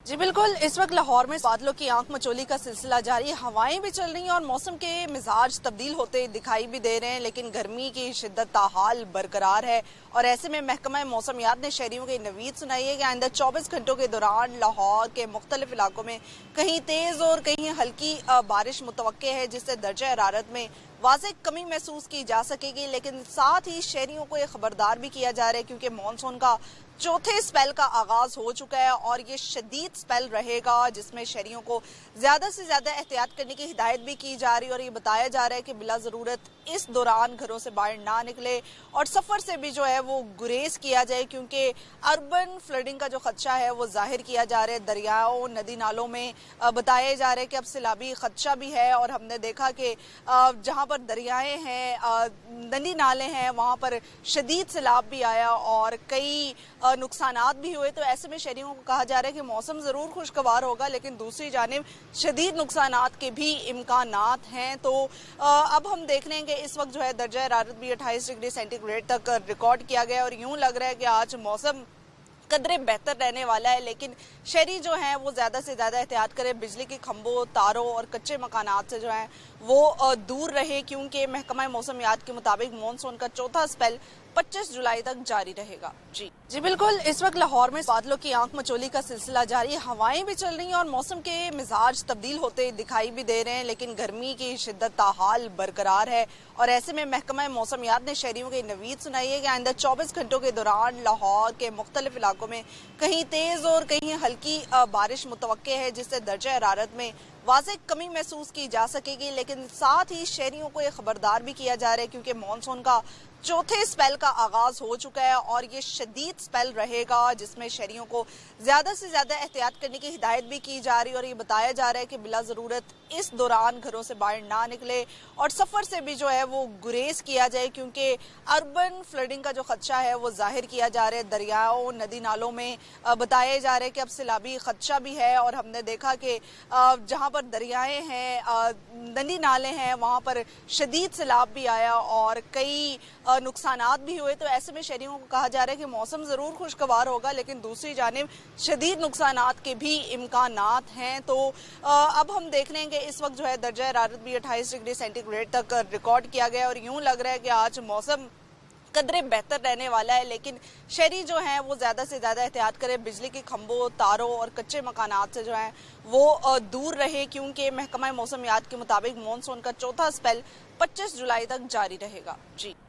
जी बिल्कुल, इस वक्त लाहौर में बादलों की आंख मचोली का सिलसिला जारी है। हवाएं भी चल रही हैं और मौसम के मिजाज तब्दील होते दिखाई भी दे रहे हैं, लेकिन गर्मी की शिद्दत ताहाल बरकरार है। और ऐसे में महकमा मौसमियात ने शहरियों को नवीद सुनाई है कि आइंदा 24 घंटों के दौरान लाहौर के मुख्तलिफ इलाकों में कहीं तेज और कहीं हल्की बारिश मुतवक्के है, जिससे दर्जा हरारत में वाज़ेह कमी महसूस की जा सकेगी। लेकिन साथ ही शहरियों को ये खबरदार भी किया जा रहा है, क्योंकि मानसून का चौथे स्पेल का आगाज हो चुका है और ये शदीद स्पेल रहेगा, जिसमें शहरियों को ज्यादा से ज्यादा एहतियात करने की हिदायत भी की जा रही है। और ये बताया जा रहा है कि बिला जरूरत इस दौरान घरों से बाहर ना निकले और सफर से भी जो है वो गुरेज किया जाए, क्योंकि अर्बन फ्लडिंग का जो खदशा है वो जाहिर किया जा रहा है। दरियाओं नदी नालों में बताया जा रहा है कि अब सैलाबी खदशा भी है। और हमने देखा कि जहाँ पर दरियाएं हैं, नदी नाले हैं, वहाँ पर शदीद सैलाब भी आया और कई नुकसानात भी हुए। तो ऐसे में शहरियों को कहा जा रहा है कि मौसम ज़रूर खुशगवार होगा, लेकिन दूसरी जानिब शदीद नुकसानात के भी इम्कानात हैं। तो अब हम देख रहे हैं कि इस वक्त जो है दर्जा हरारत भी 28 डिग्री सेंटीग्रेड तक रिकॉर्ड किया गया और यूं लग रहा है कि आज मौसम कदरे बेहतर रहने वाला है। लेकिन शहरी जो हैं वो ज़्यादा से ज़्यादा एहतियात करें, बिजली के खंभों, तारों और कच्चे मकानात से जो हैं वो दूर रहे, क्योंकि महकमा मौसमियात के मुताबिक मानसून का चौथा स्पेल 25 जुलाई तक जारी रहेगा। जी बिल्कुल, इस वक्त लाहौर में बादलों की आंख मचोली का सिलसिला जारी है। हवाएं भी चल रही हैं और मौसम के मिजाज तब्दील होते दिखाई भी दे रहे हैं, लेकिन गर्मी की शिद्दत ताहाल बरकरार है। और ऐसे में महकमा मौसमियात ने शहरियों को नवीद सुनाई है कि आइंदा 24 घंटों के दौरान लाहौर के मुख्तलिफ इलाकों में कहीं तेज और कहीं हल्की बारिश मुतवक्के है, जिससे दर्जा हरारत में वाज़ेह कमी महसूस की जा सकेगी। लेकिन साथ ही शहरियों को ये खबरदार भी किया जा रहा है, क्योंकि मानसून का चौथे स्पेल का आगाज हो चुका है और ये शदीद स्पेल रहेगा, जिसमें शहरियों को ज्यादा से ज्यादा एहतियात करने की हिदायत भी की जा रही है। और ये बताया जा रहा है कि बिला जरूरत इस दौरान घरों से बाहर ना निकले और सफर से भी जो है वो गुरेज किया जाए, क्योंकि अर्बन फ्लडिंग का जो खदशा है वो जाहिर किया जा रहा है। दरियाओं नदी नालों में बताया जा रहा है कि अब सैलाबी खदशा भी है। और हमने देखा कि जहाँ पर दरियाएं हैं, नदी नाले हैं, वहाँ पर शदीद सैलाब भी आया और कई नुकसानात भी हुए। तो ऐसे में शहरियों को कहा जा रहा है कि मौसम ज़रूर खुशगवार होगा, लेकिन दूसरी जानिब शदीद नुकसानात के भी इम्कानात हैं। तो अब हम देख रहे हैं कि इस वक्त जो है दर्जा हरारत भी 28 डिग्री सेंटीग्रेड तक रिकॉर्ड किया गया और यूं लग रहा है कि आज मौसम कदरे बेहतर रहने वाला है। लेकिन शहरी जो हैं वो ज़्यादा से ज़्यादा एहतियात करें, बिजली के खंभों, तारों और कच्चे मकानात से जो हैं वो दूर रहे, क्योंकि महकमा मौसमियात के मुताबिक मानसून का चौथा स्पेल 25 जुलाई तक जारी रहेगा। जी।